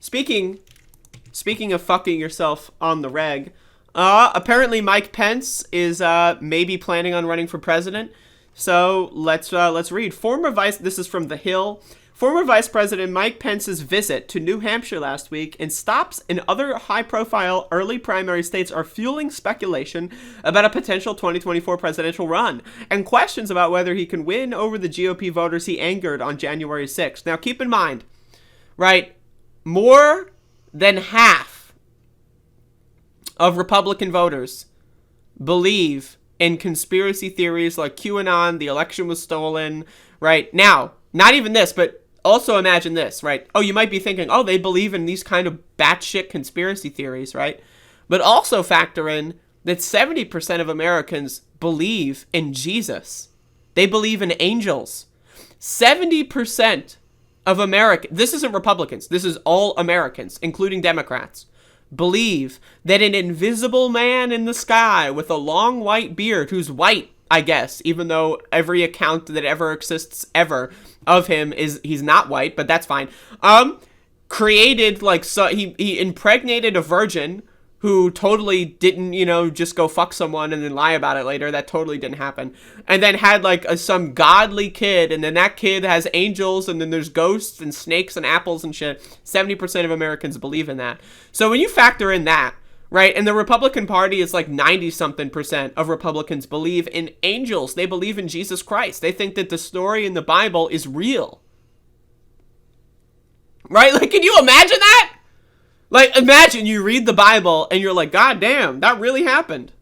speaking of fucking yourself on the reg, apparently Mike Pence is maybe planning on running for president. So let's read. This is from The Hill. Former Vice President Mike Pence's visit to New Hampshire last week and stops in other high-profile early primary states are fueling speculation about a potential 2024 presidential run and questions about whether he can win over the GOP voters he angered on January 6th. Now, keep in mind, right, more than half of Republican voters believe in conspiracy theories like QAnon, the election was stolen, right? Now, not even this, but also imagine this, right? Oh, you might be thinking, oh, they believe in these kind of batshit conspiracy theories, right? But also factor in that 70% of Americans believe in Jesus. They believe in angels. 70% of Americans, this isn't Republicans, this is all Americans, including Democrats, believe that an invisible man in the sky with a long white beard, who's white, I guess, even though every account that ever exists ever of him is he's not white, but that's fine. Created he impregnated a virgin who totally didn't, just go fuck someone and then lie about it later. That totally didn't happen. And then had some godly kid, and then that kid has angels, and then there's ghosts and snakes and apples and shit. 70% of Americans believe in that. So when you factor in that, right, and the Republican Party is 90-something% of Republicans believe in angels. They believe in Jesus Christ. They think that the story in the Bible is real. Right? Can you imagine that? Imagine you read the Bible and you're like, God damn, that really happened.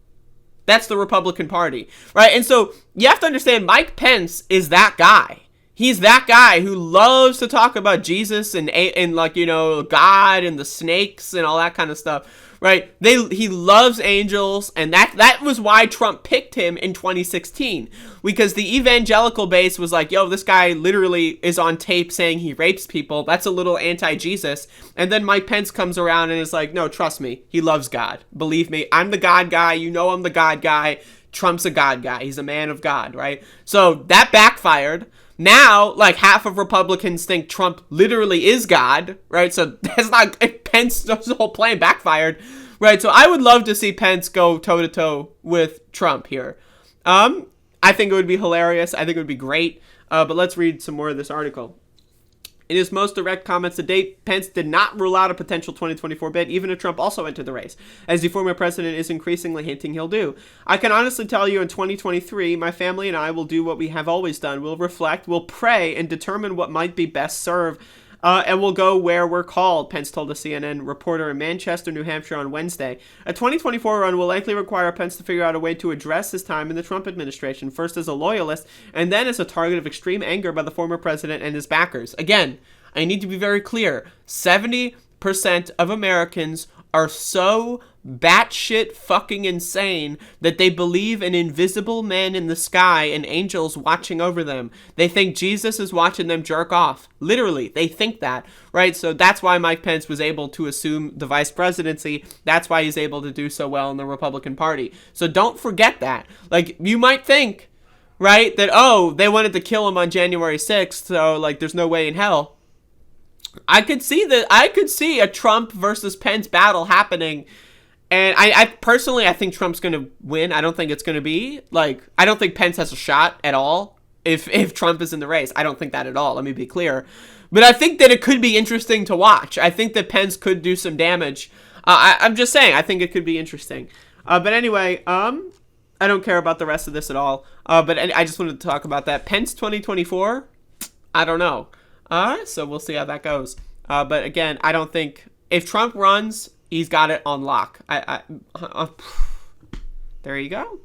That's the Republican Party, right? And so you have to understand, Mike Pence is that guy. He's that guy who loves to talk about Jesus and God and the snakes and all that kind of stuff, right? He loves angels, and that was why Trump picked him in 2016, because the evangelical base was like, yo, this guy literally is on tape saying he rapes people. That's a little anti-Jesus. And then Mike Pence comes around and is like, no, trust me, he loves God. Believe me, I'm the God guy. I'm the God guy. Trump's a God guy. He's a man of God, right? So that backfired. Now, half of Republicans think Trump literally is God, right? So that's not, Pence's whole plan backfired, right? So I would love to see Pence go toe-to-toe with Trump here. I think it would be hilarious. I think it would be great. But let's read some more of this article. In his most direct comments to date, Pence did not rule out a potential 2024 bid, even if Trump also entered the race, as the former president is increasingly hinting he'll do. I can honestly tell you in 2023, my family and I will do what we have always done. We'll reflect, we'll pray, and determine what might be best served, and we'll go where we're called, Pence told a CNN reporter in Manchester, New Hampshire on Wednesday. A 2024 run will likely require Pence to figure out a way to address his time in the Trump administration, first as a loyalist, and then as a target of extreme anger by the former president and his backers. Again, I need to be very clear. 70% of Americans are so batshit fucking insane that they believe in invisible men in the sky and angels watching over them. They think Jesus is watching them jerk off. Literally, they think that, right? So that's why Mike Pence was able to assume the vice presidency. That's why he's able to do so well in the Republican Party. So don't forget that. You might think, right, that, oh, they wanted to kill him on January 6th, so, there's no way in hell. I could see a Trump versus Pence battle happening, and I personally, I think Trump's going to win. I don't think it's going to be, I don't think Pence has a shot at all if Trump is in the race. I don't think that at all, let me be clear. But I think that it could be interesting to watch. I think that Pence could do some damage. I'm just saying, I think it could be interesting. But anyway, I don't care about the rest of this at all. But I just wanted to talk about that. Pence 2024, I don't know. So we'll see how that goes. But again, I don't think if Trump runs, he's got it on lock. There you go.